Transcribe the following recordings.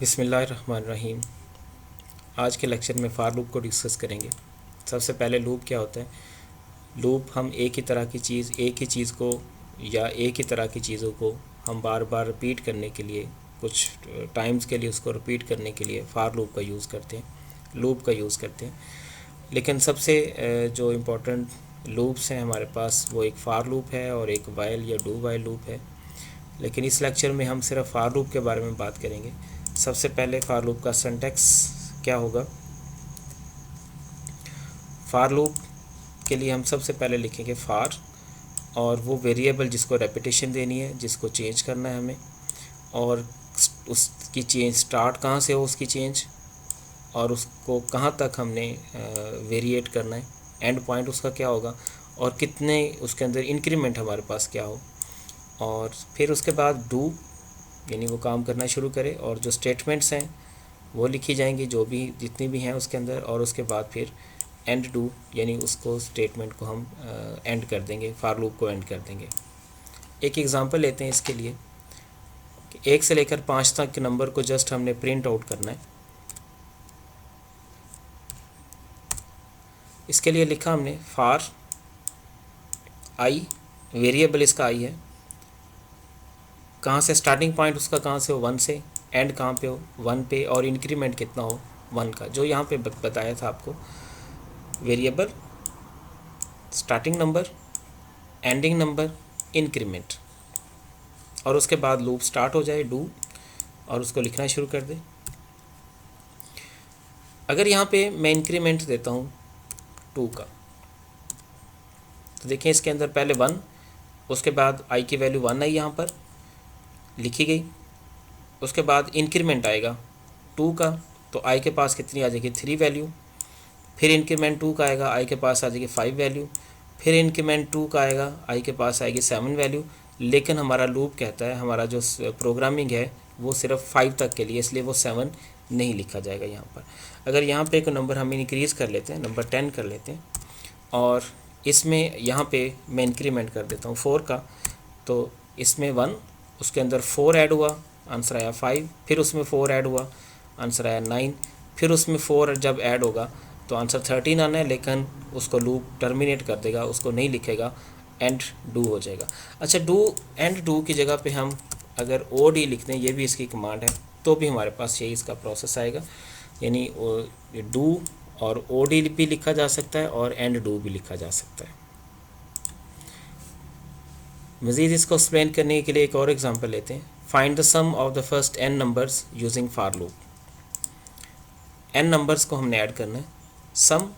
बिस्मिल्लाहिर्रहमानिर्रहीम। आज के लेक्चर में फ़ॉर लूप को डिस्कस करेंगे। सबसे पहले लूप क्या होता है। लूप हम एक ही चीज़ को या एक ही तरह की चीज़ों को हम बार बार रिपीट करने के लिए, कुछ टाइम्स के लिए उसको रिपीट करने के लिए फ़ॉर लूप का यूज़ करते हैं, लेकिन सबसे जो इम्पोर्टेंट लूप्स हैं हमारे पास वो एक फ़ॉर लूप है और एक वाइल या डू वाइल लूप है। लेकिन इस लेक्चर में हम सिर्फ फ़ॉर लूप के बारे में बात करेंगे। सबसे पहले फ़ॉर लूप का सिंटैक्स क्या होगा। फ़ॉर लूप के लिए हम सबसे पहले लिखेंगे फ़ॉर, और वो वेरिएबल जिसको रेपिटेशन देनी है, जिसको चेंज करना है हमें, और उसकी चेंज स्टार्ट कहाँ से हो, उसकी चेंज, और उसको कहाँ तक हमने वेरिएट करना है, एंड पॉइंट उसका क्या होगा, और कितने उसके अंदर इंक्रीमेंट हमारे पास क्या हो। और फिर उसके बाद डू, यानी वो काम करना शुरू करे, और जो स्टेटमेंट्स हैं वो लिखी जाएंगी, जो भी जितनी भी हैं उसके अंदर, और उसके बाद फिर एंड डू, यानी उसको स्टेटमेंट को हम एंड कर देंगे, फ़ॉर लूप को एंड कर देंगे। एक एग्जांपल लेते हैं इसके लिए कि 1 से लेकर 5 तक के नंबर को जस्ट हमने प्रिंट आउट करना है। इसके लिए लिखा हमने फ़ॉर आई, वेरिएबल इसका आई है, कहाँ से स्टार्टिंग पॉइंट उसका कहाँ से हो, 1 से, एंड कहाँ पे हो, 1 पे, और इंक्रीमेंट कितना हो 1 का, जो यहाँ पे बताया था आपको। Variable, starting number, ending number, increment, और उसके बाद लूप स्टार्ट हो जाए डू, और उसको लिखना शुरू कर दे। अगर यहाँ पे मैं इंक्रीमेंट देता हूँ 2 का, तो देखिए इसके अंदर पहले 1, उसके बाद आई की वैल्यू 1 आई यहाँ पर लिखी गई, उसके बाद इंक्रीमेंट आएगा 2 का, तो आई के पास कितनी आ जाएगी 3 वैल्यू, फिर इंक्रीमेंट 2 का आएगा, आई के पास आ जाएगी 5 वैल्यू, फिर इंक्रीमेंट 2 का आएगा, आई के पास आएगी 7 वैल्यू। लेकिन हमारा लूप कहता है, हमारा जो प्रोग्रामिंग है वो सिर्फ 5 तक के लिए, इसलिए वो 7 नहीं लिखा जाएगा यहाँ पर। अगर यहाँ पे एक नंबर हम इंक्रीज़ कर लेते हैं, नंबर 10 कर लेते हैं, और इसमें यहाँ पे मैं इंक्रीमेंट कर देता हूँ 4 का, तो इसमें 1, उसके अंदर 4 ऐड हुआ, आंसर आया 5, फिर उसमें 4 ऐड हुआ, आंसर आया 9, फिर उसमें 4 जब ऐड होगा तो आंसर 13 आना है, लेकिन उसको लूप टर्मिनेट कर देगा, उसको नहीं लिखेगा, एंड डू हो जाएगा। अच्छा, डू एंड डू की जगह पे हम अगर ओ डी लिखते हैं, ये भी इसकी कमांड है, तो भी हमारे पास यही इसका प्रोसेस आएगा, यानी डू और ओ डी भी लिखा जा सकता है और एंड डू भी लिखा जा सकता है। मज़ीद इसको एक्सप्लेन करने के लिए एक और एग्जांपल लेते हैं। Find the sum of the first n numbers using for loop. n numbers को हमने ऐड करना है। सम,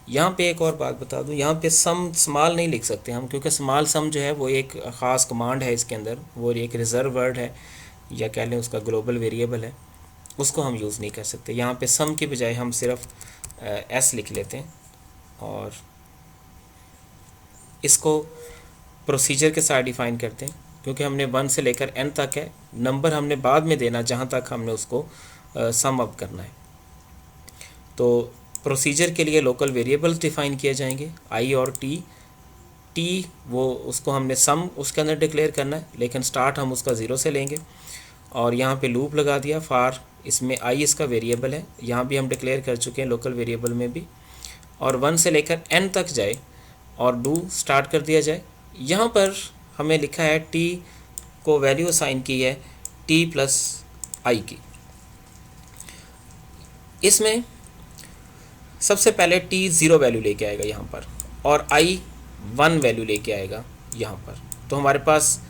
यहाँ पे एक और बात बता दूँ, यहाँ पे सम स्मॉल नहीं लिख सकते हम, क्योंकि स्मॉल सम जो है वो एक ख़ास कमांड है इसके अंदर, वो एक रिज़र्व वर्ड है, या कह लें उसका ग्लोबल वेरिएबल है, उसको हम यूज़ नहीं कर सकते। यहाँ पे सम की बजाय हम सिर्फ s लिख लेते हैं, और इसको प्रोसीजर के साथ डिफ़ाइन करते हैं, क्योंकि हमने 1 से लेकर n तक है, नंबर हमने बाद में देना जहाँ तक हमने उसको सम अप करना है। तो प्रोसीजर के लिए लोकल वेरिएबल्स डिफ़ाइन किए जाएंगे, आई और टी वो उसको हमने सम उसके अंदर डिक्लेयर करना है, लेकिन स्टार्ट हम उसका 0 से लेंगे, और यहाँ पे लूप लगा दिया फॉर, इसमें आई इसका वेरिएबल है, यहाँ भी हम डिक्लेयर कर चुके हैं लोकल वेरिएबल में भी, और 1 से लेकर n तक जाए और डू स्टार्ट कर दिया जाए। यहाँ पर हमें लिखा है टी को वैल्यू असाइन की है टी प्लस आई की। इसमें सबसे पहले टी 0 वैल्यू लेके आएगा यहाँ पर, और आई 1 वैल्यू लेके आएगा यहाँ पर, तो हमारे पास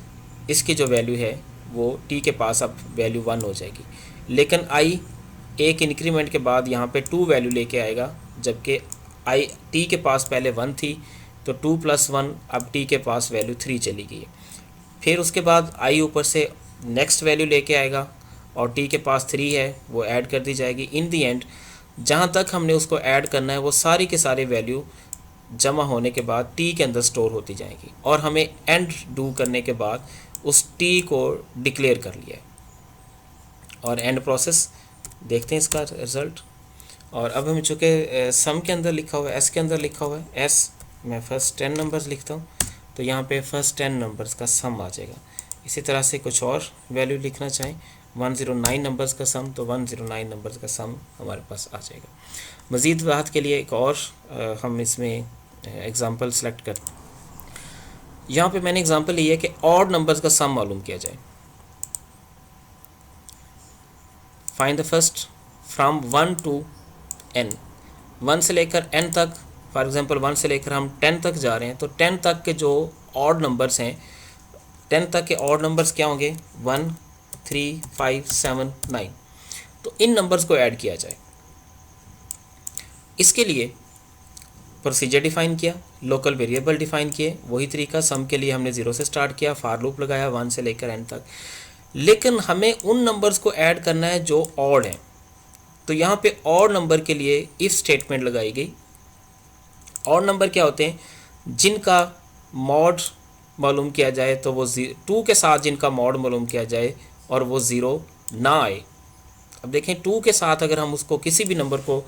इसकी जो वैल्यू है वो टी के पास अब वैल्यू 1 हो जाएगी। लेकिन आई एक इंक्रीमेंट के बाद यहाँ पे 2 वैल्यू लेके आएगा, जबकि आई टी के पास पहले 1 थी, तो 2 + 1 अब टी के पास वैल्यू 3 चली गई है। फिर उसके बाद आई ऊपर से नेक्स्ट वैल्यू लेके आएगा, और टी के पास 3 है, वो ऐड कर दी जाएगी। इन दी एंड जहाँ तक हमने उसको ऐड करना है वो सारी के सारे वैल्यू जमा होने के बाद टी के अंदर स्टोर होती जाएगी, और हमें एंड डू करने के बाद उस टी को डिक्लेयर कर लिया है, और एंड प्रोसेस देखते हैं इसका रिज़ल्ट। और अब हम चूँकि सम के अंदर लिखा हुआ है, एस के अंदर लिखा हुआ है, एस मैं फर्स्ट 10 नंबर्स लिखता हूँ, तो यहाँ पे फर्स्ट 10 नंबर्स का सम आ जाएगा। इसी तरह से कुछ और वैल्यू लिखना चाहें, 109 नंबर्स का सम, तो 109 नंबर्स का सम हमारे पास आ जाएगा। मज़ीद बात के लिए एक और हम इसमें एग्ज़ाम्पल सेलेक्ट कर, यहाँ पे मैंने एग्ज़ाम्पल लिया है कि ऑड नंबर्स का सम मालूम किया जाए। Find the first from 1 to n, 1 से लेकर n तक, फॉर एग्जांपल 1 से लेकर हम 10 तक जा रहे हैं, तो 10 तक के जो ऑड नंबर्स हैं, 10 तक के ऑड नंबर्स क्या होंगे, 1 3 5 7 9। तो इन नंबर्स को ऐड किया जाए। इसके लिए प्रोसीजर डिफ़ाइन किया, लोकल वेरिएबल डिफ़ाइन किए, वही तरीका, सम के लिए हमने 0 से स्टार्ट किया, फार लूप लगाया 1 से लेकर n तक। लेकिन हमें उन नंबर्स को ऐड करना है जो ऑड हैं, तो यहाँ पे ऑड नंबर के लिए इफ़ स्टेटमेंट लगाई गई। ऑड नंबर क्या होते हैं, जिनका मॉड मालूम किया जाए तो वो 2 के साथ जिनका मॉड मालूम किया जाए और वो 0 ना आए। अब देखें 2 के साथ अगर हम उसको किसी भी नंबर को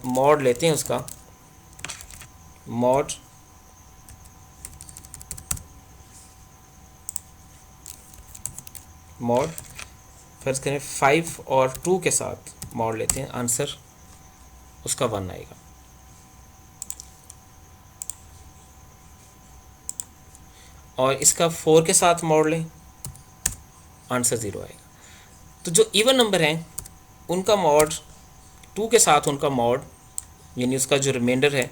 मॉड लेते हैं, उसका मॉड फर्ज करें 5 और 2 के साथ मॉड लेते हैं, आंसर उसका 1 आएगा। और इसका 4 के साथ मॉड लें, आंसर 0 आएगा। तो जो इवन नंबर हैं उनका मॉड 2 के साथ, उनका मॉड यानी उसका जो रिमाइंडर है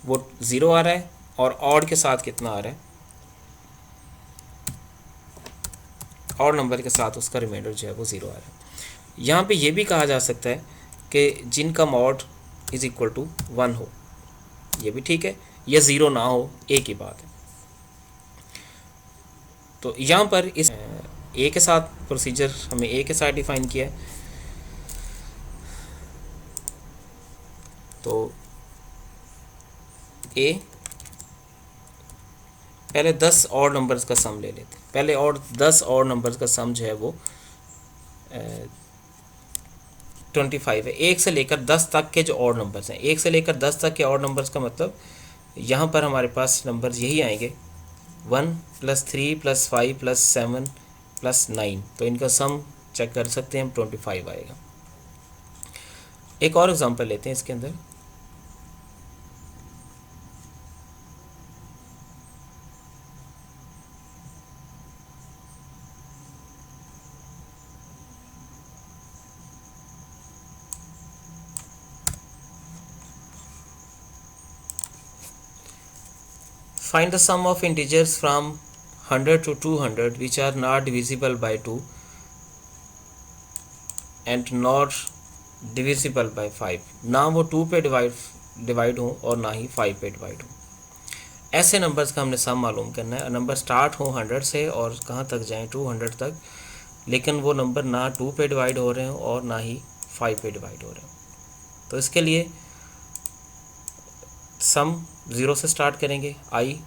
वो 0 आ रहा है, और ऑड के साथ कितना आ रहा है, ऑड नंबर के साथ उसका रिमाइंडर जो है वो 0 आ रहा है। यहाँ पे ये भी कहा जा सकता है कि जिनका मॉड इज़ इक्वल टू 1 हो, ये भी ठीक है, या 0 ना हो, एक ही बात है। तो यहाँ पर इस ए के साथ प्रोसीजर हमें ए के साथ डिफ़ाइन किया है। तो ए पहले 10 ऑड नंबर्स का सम ले लेते हैं। पहले और 10 ऑड नंबर्स का सम जो है वो 25 है। 1 से लेकर 10 तक के जो ऑड नंबर्स हैं, 1 से लेकर 10 तक के ऑड नंबर्स का मतलब यहाँ पर हमारे पास नंबर्स यही आएंगे, 1 + 3 + 5 + 7 + 9। तो इनका सम चेक कर सकते हैं हम, 25 आएगा। एक और एग्जांपल लेते हैं इसके अंदर। Find the sum of integers from 100 to 200 which are not divisible by 2 and not divisible by 5। ना वो 2 पे डिवाइड हो और ना ही 5 पे डिवाइड हो। ऐसे नंबर्स का हमने सम मालूम करना है। नंबर स्टार्ट हो 100 से और कहाँ तक जाएं, 200 तक, लेकिन वो नंबर ना 2 पे डिवाइड हो रहे हो और ना ही 5 पे डिवाइड हो रहे हो। तो इसके लिए सम 0 से स्टार्ट करेंगे, आई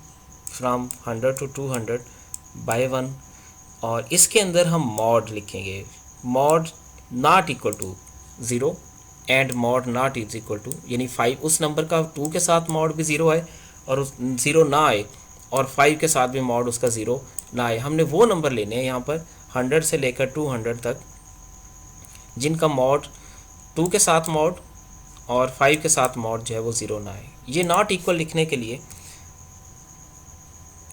फ्राम 100 to 200 बाय 1, और इसके अंदर हम मॉड लिखेंगे, mod not equal to 0 and mod not is equal to, यानी 5 उस नंबर का 2 के साथ मॉड भी 0 आए और उस 0 ना आए, और 5 के साथ भी मॉड उसका 0 ना आए। हमने वो नंबर लेने हैं यहाँ पर 100 से लेकर 200 तक जिनका मॉड 2 के साथ मॉड और 5 के साथ मॉड जो है वो 0 ना आए। ये नॉट इक्वल लिखने के लिए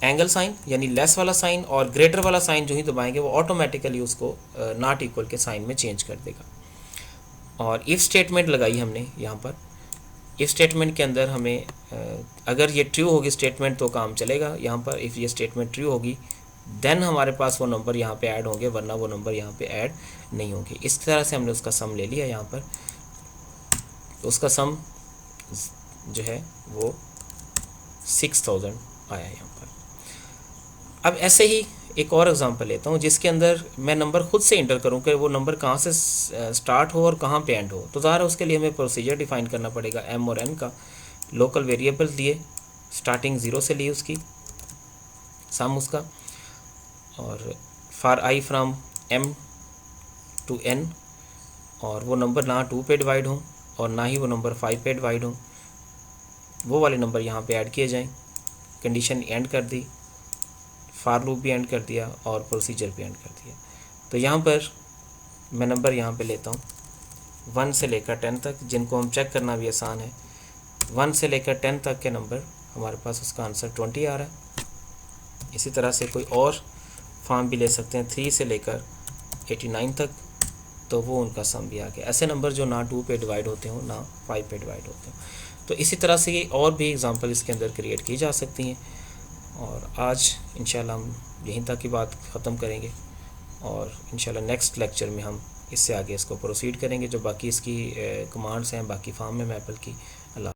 एंगल साइन यानी लेस वाला साइन और ग्रेटर वाला साइन जो ही दबाएंगे वो ऑटोमेटिकली उसको नॉट इक्वल के साइन में चेंज कर देगा। और इफ़ स्टेटमेंट लगाई हमने यहाँ पर। इफ़ स्टेटमेंट के अंदर हमें अगर ये ट्रू होगी स्टेटमेंट तो काम चलेगा यहाँ पर। इफ़ ये स्टेटमेंट ट्रू होगी देन हमारे पास वो नंबर यहाँ पे ऐड होंगे, वरना वो नंबर यहाँ पे ऐड नहीं होंगे। इस तरह से हमने उसका सम ले लिया यहाँ पर। तो उसका सम जो है वो 6000 आया यहाँ पर। अब ऐसे ही एक और एग्जांपल लेता हूँ जिसके अंदर मैं नंबर खुद से इंटर करूँ कि वो नंबर कहाँ से स्टार्ट हो और कहाँ पे एंड हो। तो ज़ाहिर उसके लिए हमें प्रोसीजर डिफ़ाइन करना पड़ेगा एम और एन का। लोकल वेरिएबल्स दिए, स्टार्टिंग 0 से ली उसकी सम उसका, और for I from m to n, और वो नंबर ना 2 पे डिवाइड हो और ना ही वो नंबर 5 पे डिवाइड हो, वो वाले नंबर यहाँ पे ऐड किए जाएं। कंडीशन एंड कर दी, फार लूप भी एंड कर दिया और प्रोसीजर भी एंड कर दिया। तो यहाँ पर मैं नंबर यहाँ पे लेता हूँ 1 से लेकर 10 तक, जिनको हम चेक करना भी आसान है। 1 से लेकर 10 तक के नंबर हमारे पास, उसका आंसर 20 आ रहा है। इसी तरह से कोई और फॉर्म भी ले सकते हैं 3 से लेकर 89 तक, तो वो उनका सम भी आ गया। ऐसे नंबर जो ना 2 पे डिवाइड होते हो ना 5 पे डिवाइड होते हो। तो इसी तरह से ये और भी एग्जांपल इसके अंदर क्रिएट की जा सकती हैं। और आज इंशाल्लाह हम यहीं तक की बात ख़त्म करेंगे, और इंशाल्लाह नेक्स्ट लेक्चर में हम इससे आगे इसको प्रोसीड करेंगे, जो बाकी इसकी कमांड्स हैं बाकी फॉर्म में मैपल की। अल्लाह।